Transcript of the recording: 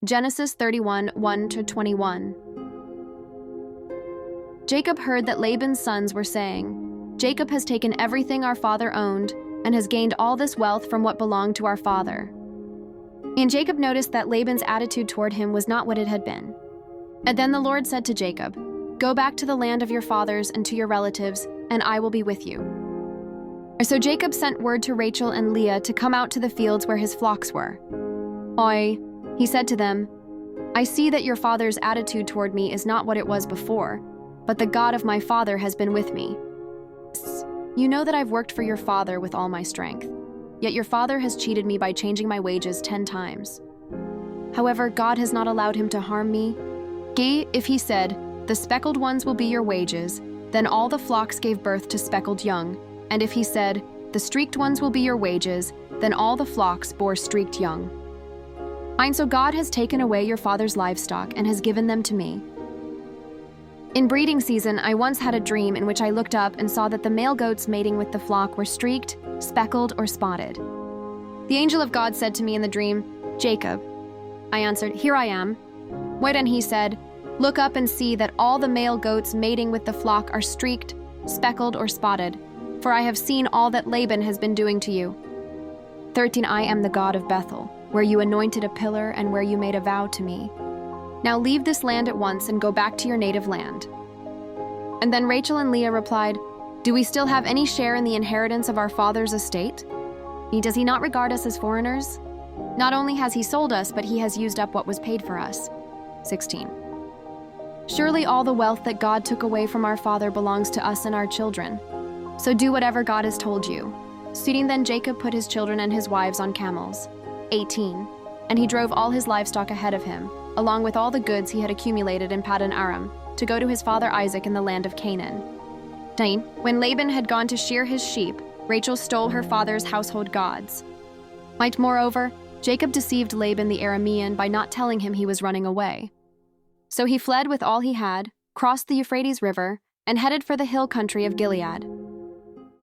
Genesis 31, 1-21. Jacob heard that Laban's sons were saying, "Jacob has taken everything our father owned and has gained all this wealth from what belonged to our father." And Jacob noticed that Laban's attitude toward him was not what it had been. And then the Lord said to Jacob, "Go back to the land of your fathers and to your relatives, and I will be with you." So Jacob sent word to Rachel and Leah to come out to the fields where his flocks were. "Oi," he said to them, "I see that your father's attitude toward me is not what it was before, but the God of my father has been with me. You know that I've worked for your father with all my strength, yet your father has cheated me by changing my wages 10 times. However, God has not allowed him to harm me. If he said, 'The speckled ones will be your wages,' then all the flocks gave birth to speckled young, and if he said, 'The streaked ones will be your wages,' then all the flocks bore streaked young. And so God has taken away your father's livestock and has given them to me. In breeding season, I once had a dream in which I looked up and saw that the male goats mating with the flock were streaked, speckled, or spotted. The angel of God said to me in the dream, 'Jacob.' I answered, 'Here I am.' Wait, and he said, 'Look up and see that all the male goats mating with the flock are streaked, speckled, or spotted, for I have seen all that Laban has been doing to you. 13 I am the God of Bethel, where you anointed a pillar and where you made a vow to me. Now leave this land at once and go back to your native land.' And then Rachel and Leah replied, 'Do we still have any share in the inheritance of our father's estate? Does he not regard us as foreigners? Not only has he sold us, but he has used up what was paid for us.' 16. Surely all the wealth that God took away from our father belongs to us and our children. So do whatever God has told you." Suiting then Jacob put his children and his wives on camels. 18. And he drove all his livestock ahead of him, along with all the goods he had accumulated in Paddan Aram, to go to his father Isaac in the land of Canaan. 9. When Laban had gone to shear his sheep, Rachel stole her father's household gods. Moreover, Jacob deceived Laban the Aramean by not telling him he was running away. So he fled with all he had, crossed the Euphrates River, and headed for the hill country of Gilead.